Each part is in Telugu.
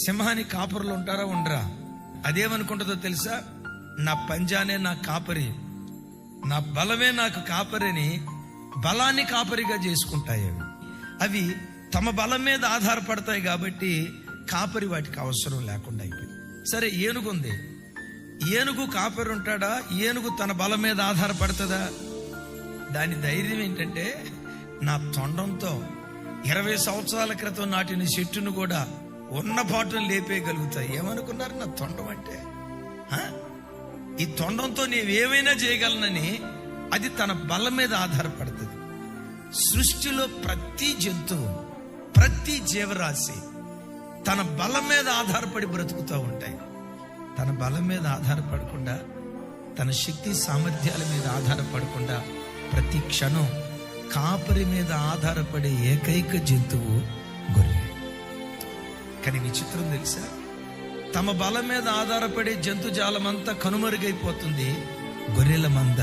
సింహానికి కాపరులు ఉంటారా ఉండరా? అదేమనుకుంటుందో తెలుసా? నా పంజానే నా కాపరి, నా బలమే నాకు కాపరిని బలాన్ని కాపరిగా చేసుకుంటాయి. అవి తమ బలం మీద ఆధారపడతాయి కాబట్టి కాపరి వాటికి అవసరం లేకుండా అయిపోయింది. సరే, ఏనుగు ఉంది, ఏనుగు కాపరి ఉంటాడా? ఏనుగు తన బలం మీద ఆధారపడుతుందా? దాని ధైర్యం ఏంటంటే, నా తొండంతో 20 సంవత్సరాల క్రితం నాటిన చెట్టును కూడా ఉన్న పాటను లేపేయగలుగుతాయి. ఏమనుకున్నారు నా తొండం అంటే? ఈ తొండంతో నేనేమైనా చేయగలనని అది తన బలం మీద ఆధారపడుతుంది. సృష్టిలో ప్రతి జంతువు, ప్రతి జీవరాశి తన బలం మీద ఆధారపడి బ్రతుకుతూ ఉంటాయి. తన బలం మీద ఆధారపడకుండా, తన శక్తి సామర్థ్యాల మీద ఆధారపడకుండా ప్రతి క్షణం కాపరి మీద ఆధారపడే ఏకైక జంతువు గొర్రె. కానీ విచిత్రం తెలుసా? తమ బలం మీద ఆధారపడే జంతుజాలమంతా కనుమరుగైపోతుంది. గొర్రెల మంద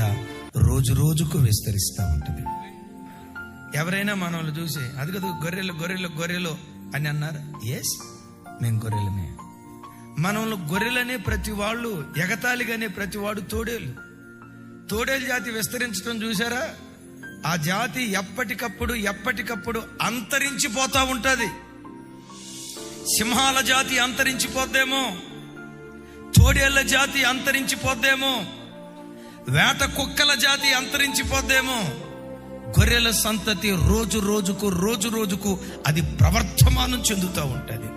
రోజు రోజుకు విస్తరిస్తూ ఉంటుంది. ఎవరైనా మనల్ని చూసి అది కదా గొర్రెలు గొర్రెలు గొర్రెలు అని అన్నారు. ఎస్, మేము గొర్రెలమే. మనల్ని గొర్రెలనే ప్రతి వాళ్ళు, ఎగతాళిగానే ప్రతి వాడు తోడేలు. తోడేలు జాతి విస్తరించడం చూసారా? ఆ జాతి ఎప్పటికప్పుడు అంతరించిపోతా ఉంటది. సింహాల జాతి అంతరించిపోద్దేమో, తోడేళ్ల జాతి అంతరించిపోద్దేమో, వేట కుక్కల జాతి అంతరించిపోద్దేమో. గొర్రెల సంతతి రోజు రోజుకు అది ప్రవర్ధమానం చెందుతూ ఉంటది.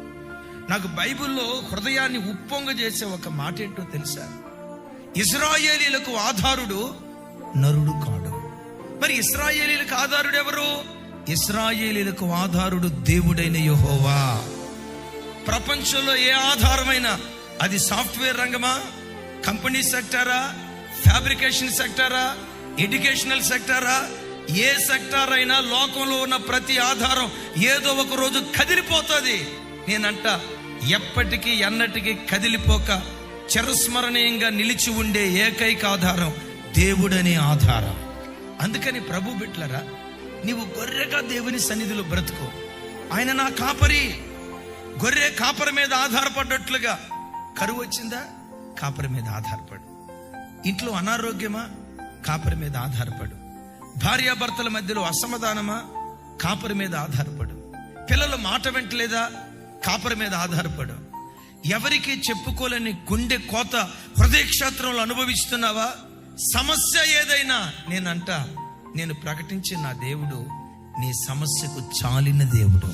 నాకు బైబిల్లో హృదయాన్ని ఉప్పొంగ చేసే ఒక మాట ఏంటో తెలుసా? ఇశ్రాయేలీలకు ఆధారుడు నరుడు కాడు. మరి ఇశ్రాయేలీలకు ఆధారుడు ఎవరు? ఇశ్రాయేలీలకు ఆధారుడు దేవుడైన యెహోవా. ప్రపంచంలో ఏ ఆధారమైనా, అది సాఫ్ట్వేర్ రంగమా, కంపెనీ సెక్టారా, ఫ్యాబ్రికేషన్ సెక్టారా, ఎడ్యుకేషనల్ సెక్టారా, ఏ సెక్టార్ అయినా లోకంలో ఉన్న ప్రతి ఆధారం ఏదో ఒక రోజు కదిలిపోతుంది. నేనంట ఎప్పటికీ ఎన్నటికీ కదిలిపోక చిరస్మరణీయంగా నిలిచి ఉండే ఏకైక ఆధారం దేవుడనే ఆధారం. అందుకని ప్రభు బిడ్డలారా, నీవు గొర్రెగా దేవుని సన్నిధిలో బ్రతుకు. ఆయన నా కాపరి. గొర్రె కాపరి మీద ఆధారపడ్డట్లుగా కరువు వచ్చిందా? కాపరి మీద ఆధారపడు. ఇంట్లో అనారోగ్యమా? కాపరి మీద ఆధారపడు. భార్యాభర్తల మధ్యలో అసమాధానమా? కాపరి మీద ఆధారపడు. పిల్లలు మాట వెంటలేదా? కాపరి మీద ఆధారపడు. ఎవరికి చెప్పుకోలేని గుండె కోత హృదయ క్షేత్రంలో అనుభవిస్తున్నావా? సమస్య ఏదైనా నేను ప్రకటించే నా దేవుడు నీ సమస్యకు చాలిన దేవుడు.